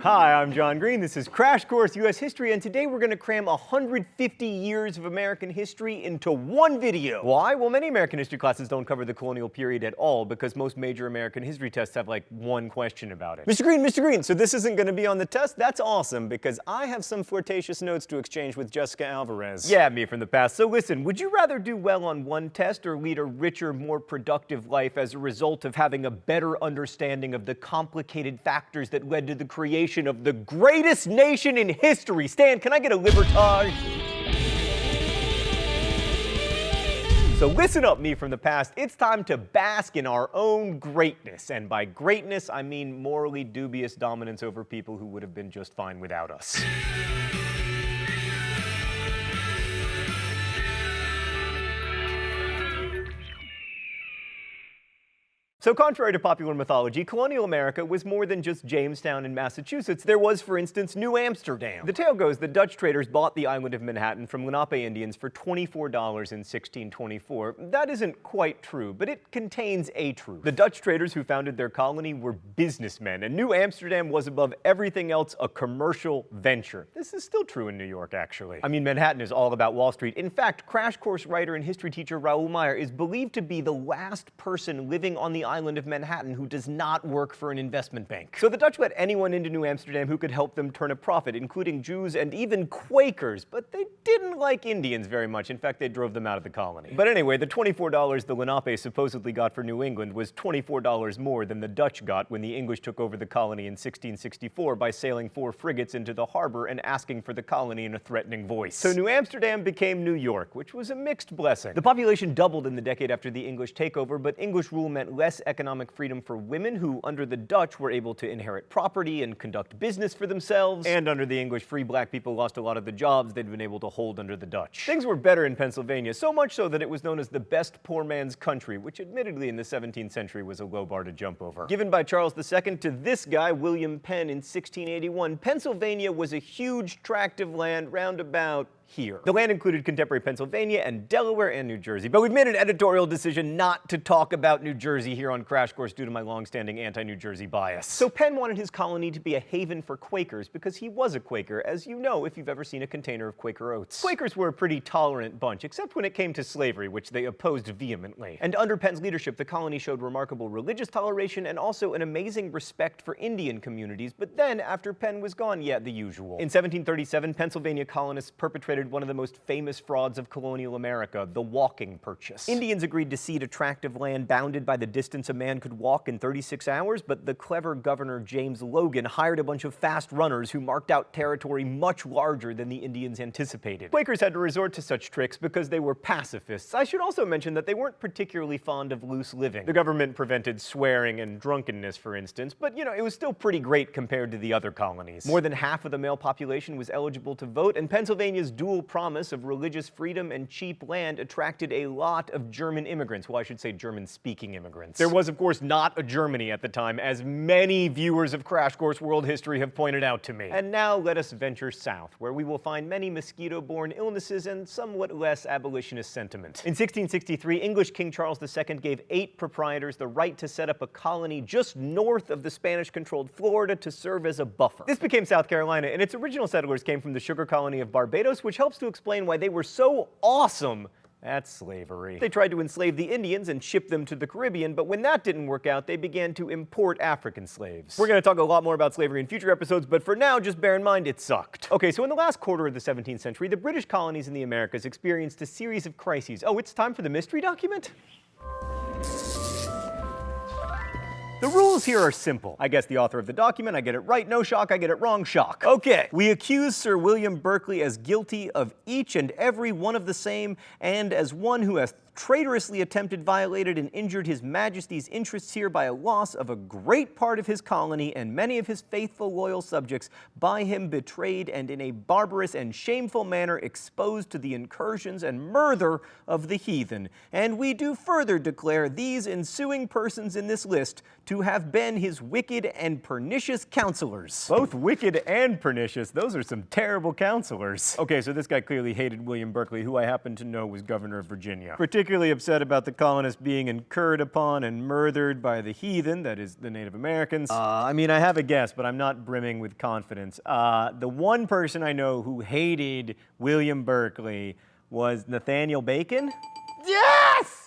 Hi, I'm John Green. This is Crash Course U.S. History, and today we're going to cram 150 years of American history into one video. Why? Well, many American history classes don't cover the colonial period at all because most major American history tests have like one question about it. Mr. Green, so this isn't going to be on the test? That's awesome because I have some flirtatious notes to exchange with Jessica Alvarez. Yeah, me from the past. So listen, would you rather do well on one test or lead a richer, more productive life as a result of having a better understanding of the complicated factors that led to the creation of the greatest nation in history? Stan, can I get a libertage? So listen up, me from the past. It's time to bask in our own greatness. And by greatness, I mean morally dubious dominance over people who would have been just fine without us. So contrary to popular mythology, colonial America was more than just Jamestown and Massachusetts. There was, for instance, New Amsterdam. The tale goes that Dutch traders bought the island of Manhattan from Lenape Indians for $24 in 1624. That isn't quite true, but it contains a truth. The Dutch traders who founded their colony were businessmen, and New Amsterdam was above everything else a commercial venture. This is still true in New York, actually. I mean, Manhattan is all about Wall Street. In fact, Crash Course writer and history teacher Raoul Meyer is believed to be the last person living on the island of Manhattan who does not work for an investment bank. So the Dutch let anyone into New Amsterdam who could help them turn a profit, including Jews and even Quakers, but they didn't like Indians very much. In fact, they drove them out of the colony. But anyway, the $24 the Lenape supposedly got for New England was $24 more than the Dutch got when the English took over the colony in 1664 by sailing 4 frigates into the harbor and asking for the colony in a threatening voice. So New Amsterdam became New York, which was a mixed blessing. The population doubled in the decade after the English takeover, but English rule meant less economic freedom for women who, under the Dutch, were able to inherit property and conduct business for themselves. And under the English, free black people lost a lot of the jobs they'd been able to hold under the Dutch. Things were better in Pennsylvania, so much so that it was known as the best poor man's country, which admittedly in the 17th century was a low bar to jump over. Given by Charles II to this guy, William Penn, in 1681, Pennsylvania was a huge tract of land roundabout here. The land included contemporary Pennsylvania and Delaware and New Jersey, but we've made an editorial decision not to talk about New Jersey here on Crash Course due to my long-standing anti-New Jersey bias. So Penn wanted his colony to be a haven for Quakers because he was a Quaker, as you know if you've ever seen a container of Quaker oats. Quakers were a pretty tolerant bunch, except when it came to slavery, which they opposed vehemently. And under Penn's leadership, the colony showed remarkable religious toleration and also an amazing respect for Indian communities, but then, after Penn was gone, yeah, the usual. In 1737, Pennsylvania colonists perpetrated one of the most famous frauds of colonial America, the walking purchase. Indians agreed to cede a tract of land bounded by the distance a man could walk in 36 hours, but the clever Governor James Logan hired a bunch of fast runners who marked out territory much larger than the Indians anticipated. Quakers had to resort to such tricks because they were pacifists. I should also mention that they weren't particularly fond of loose living. The government prevented swearing and drunkenness, for instance, but it was still pretty great compared to the other colonies. More than half of the male population was eligible to vote, and Pennsylvania's dual promise of religious freedom and cheap land attracted a lot of German immigrants. Well, I should say German-speaking immigrants. There was, of course, not a Germany at the time, as many viewers of Crash Course World History have pointed out to me. And now let us venture south, where we will find many mosquito-borne illnesses and somewhat less abolitionist sentiment. In 1663, English King Charles II gave 8 proprietors the right to set up a colony just north of the Spanish-controlled Florida to serve as a buffer. This became South Carolina, and its original settlers came from the sugar colony of Barbados, which helps to explain why they were so awesome at slavery. They tried to enslave the Indians and ship them to the Caribbean, but when that didn't work out, they began to import African slaves. We're going to talk a lot more about slavery in future episodes, but for now, just bear in mind it sucked. Okay, so in the last quarter of the 17th century, the British colonies in the Americas experienced a series of crises. Oh, it's time for the mystery document? The rules here are simple. I guess the author of the document, I get it right, no shock, I get it wrong, shock. Okay, we accuse Sir William Berkeley as guilty of each and every one of the same, and as one who has traitorously attempted, violated, and injured His Majesty's interests here by a loss of a great part of his colony and many of his faithful loyal subjects, by him betrayed and in a barbarous and shameful manner exposed to the incursions and murder of the heathen. And we do further declare these ensuing persons in this list to have been his wicked and pernicious counselors. Both wicked and pernicious, those are some terrible counselors. Okay, so this guy clearly hated William Berkeley, who I happen to know was governor of Virginia. Particularly upset about the colonists being incurred upon and murdered by the heathen, that is, the Native Americans. I mean, I have a guess, but I'm not brimming with confidence. The one person I know who hated William Berkeley was Nathaniel Bacon. Yes!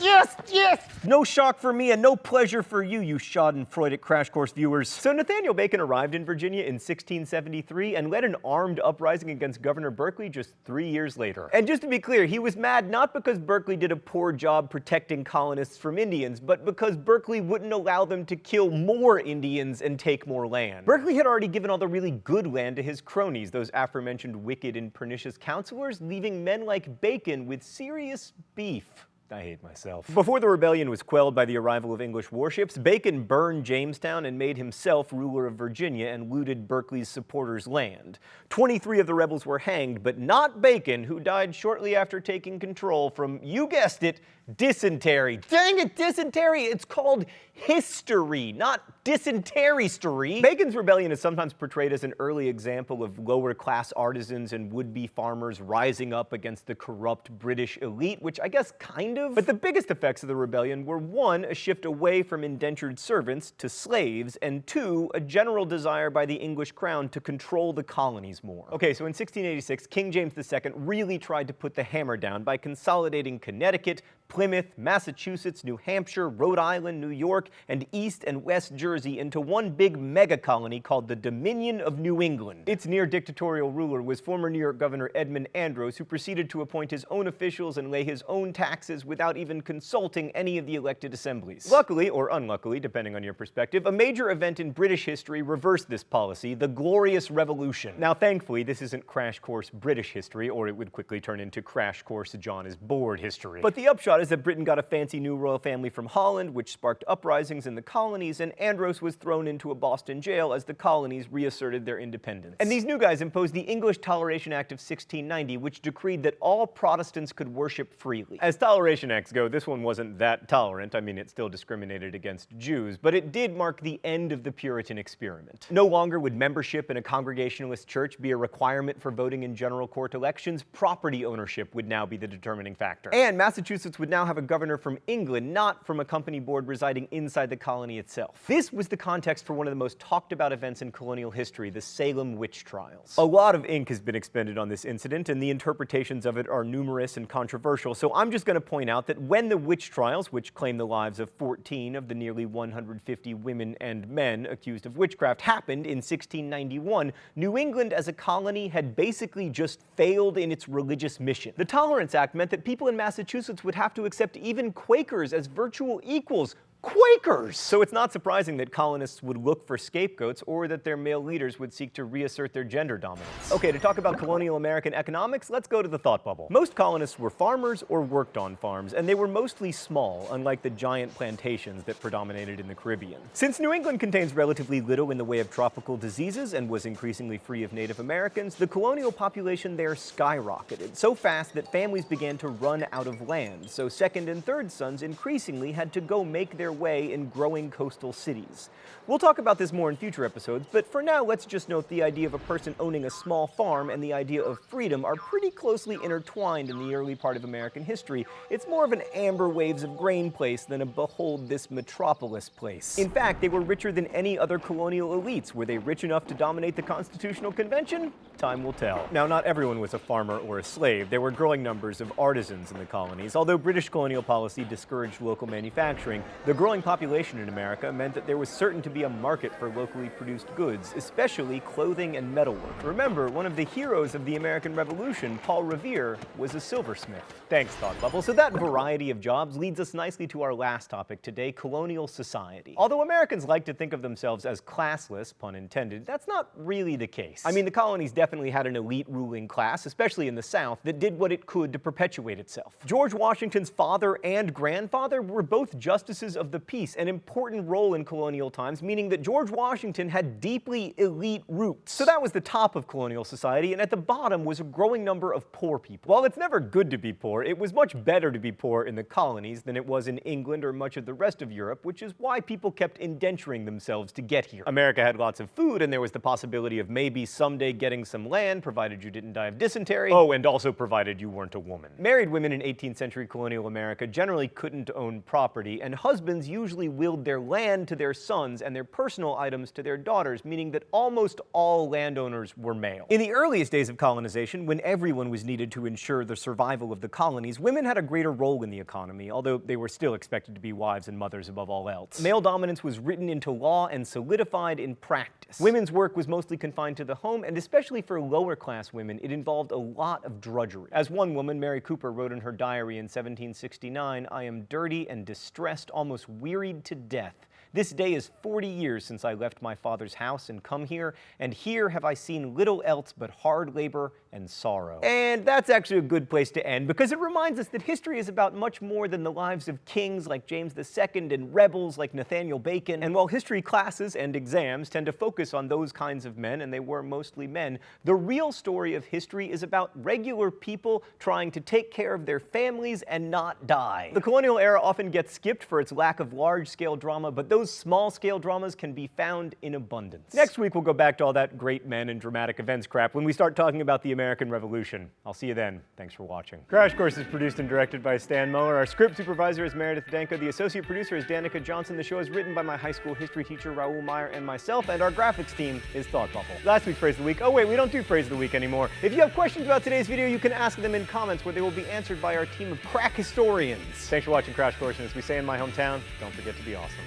Yes, yes! No shock for me and no pleasure for you, you schadenfreudic Crash Course viewers. So Nathaniel Bacon arrived in Virginia in 1673 and led an armed uprising against Governor Berkeley just 3 years later. And just to be clear, he was mad not because Berkeley did a poor job protecting colonists from Indians, but because Berkeley wouldn't allow them to kill more Indians and take more land. Berkeley had already given all the really good land to his cronies, those aforementioned wicked and pernicious counselors, leaving men like Bacon with serious beef. I hate myself. Before the rebellion was quelled by the arrival of English warships, Bacon burned Jamestown and made himself ruler of Virginia and looted Berkeley's supporters' land. 23 of the rebels were hanged, but not Bacon, who died shortly after taking control from, you guessed it, dysentery. Dang it, dysentery! It's called history, not dysentery-story. Bacon's rebellion is sometimes portrayed as an early example of lower-class artisans and would-be farmers rising up against the corrupt British elite, which I guess kind of. But the biggest effects of the rebellion were 1, a shift away from indentured servants to slaves, and 2, a general desire by the English crown to control the colonies more. Okay, so in 1686, King James II really tried to put the hammer down by consolidating Connecticut, Plymouth, Massachusetts, New Hampshire, Rhode Island, New York, and East and West Jersey into one big mega colony called the Dominion of New England. Its near-dictatorial ruler was former New York Governor Edmund Andros, who proceeded to appoint his own officials and lay his own taxes without even consulting any of the elected assemblies. Luckily, or unluckily, depending on your perspective, a major event in British history reversed this policy, the Glorious Revolution. Now, thankfully, this isn't Crash Course British history, or it would quickly turn into Crash Course John is Bored history. But the upshot is that Britain got a fancy new royal family from Holland, which sparked uprisings in the colonies, and Andros was thrown into a Boston jail as the colonies reasserted their independence. And these new guys imposed the English Toleration Act of 1690, which decreed that all Protestants could worship freely. As Toleration Acts go, this one wasn't that tolerant. I mean, it still discriminated against Jews, but it did mark the end of the Puritan experiment. No longer would membership in a Congregationalist church be a requirement for voting in general court elections. Property ownership would now be the determining factor. And Massachusetts would now have a governor from England, not from a company board residing inside the colony itself. This was the context for one of the most talked about events in colonial history, the Salem witch trials. A lot of ink has been expended on this incident, and the interpretations of it are numerous and controversial, so I'm just going to point out that when the witch trials, which claimed the lives of 14 of the nearly 150 women and men accused of witchcraft, happened in 1691, New England as a colony had basically just failed in its religious mission. The Tolerance Act meant that people in Massachusetts would have to accept even Quakers as virtual equals. Quakers! So it's not surprising that colonists would look for scapegoats or that their male leaders would seek to reassert their gender dominance. Okay, to talk about colonial American economics, let's go to the thought bubble. Most colonists were farmers or worked on farms, and they were mostly small, unlike the giant plantations that predominated in the Caribbean. Since New England contains relatively little in the way of tropical diseases and was increasingly free of Native Americans, the colonial population there skyrocketed, so fast that families began to run out of land, so second and third sons increasingly had to go make their way in growing coastal cities. We'll talk about this more in future episodes, but for now let's just note the idea of a person owning a small farm and the idea of freedom are pretty closely intertwined in the early part of American history. It's more of an amber waves of grain place than a behold this metropolis place. In fact, they were richer than any other colonial elites. Were they rich enough to dominate the Constitutional Convention? Time will tell. Now, not everyone was a farmer or a slave. There were growing numbers of artisans in the colonies. Although British colonial policy discouraged local manufacturing, the growing population in America meant that there was certain to be a market for locally produced goods, especially clothing and metalwork. Remember, one of the heroes of the American Revolution, Paul Revere, was a silversmith. Thanks, Thought Bubble. So that variety of jobs leads us nicely to our last topic today, colonial society. Although Americans like to think of themselves as classless, pun intended, that's not really the case. I mean, the colonies definitely had an elite ruling class, especially in the South, that did what it could to perpetuate itself. George Washington's father and grandfather were both justices of of the peace, an important role in colonial times, meaning that George Washington had deeply elite roots. So that was the top of colonial society, and at the bottom was a growing number of poor people. While it's never good to be poor, it was much better to be poor in the colonies than it was in England or much of the rest of Europe, which is why people kept indenturing themselves to get here. America had lots of food, and there was the possibility of maybe someday getting some land, provided you didn't die of dysentery. Oh, and also provided you weren't a woman. Married women in 18th century colonial America generally couldn't own property, and husbands usually willed their land to their sons and their personal items to their daughters, meaning that almost all landowners were male. In the earliest days of colonization, when everyone was needed to ensure the survival of the colonies, women had a greater role in the economy, although they were still expected to be wives and mothers above all else. Male dominance was written into law and solidified in practice. Women's work was mostly confined to the home, and especially for lower-class women, it involved a lot of drudgery. As one woman, Mary Cooper, wrote in her diary in 1769, "I am dirty and distressed, almost wearied to death. This day is 40 years since I left my father's house and come here, and here have I seen little else but hard labor and sorrow." And that's actually a good place to end, because it reminds us that history is about much more than the lives of kings like James II and rebels like Nathaniel Bacon. And while history classes and exams tend to focus on those kinds of men, and they were mostly men, the real story of history is about regular people trying to take care of their families and not die. The colonial era often gets skipped for its lack of large-scale drama, but those small-scale dramas can be found in abundance. Next week, we'll go back to all that great men and dramatic events crap when we start talking about the American Revolution. I'll see you then. Thanks for watching. Crash Course is produced and directed by Stan Muller. Our script supervisor is Meredith Danko. The associate producer is Danica Johnson. The show is written by my high school history teacher, Raoul Meyer, and myself, and our graphics team is Thought Bubble. Last week's Phrase of the Week. Oh wait, we don't do Phrase of the Week anymore. If you have questions about today's video, you can ask them in comments, where they will be answered by our team of crack historians. Thanks for watching Crash Course, and as we say in my hometown, don't forget to be awesome.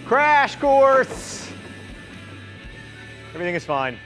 Crash Course! Everything is fine.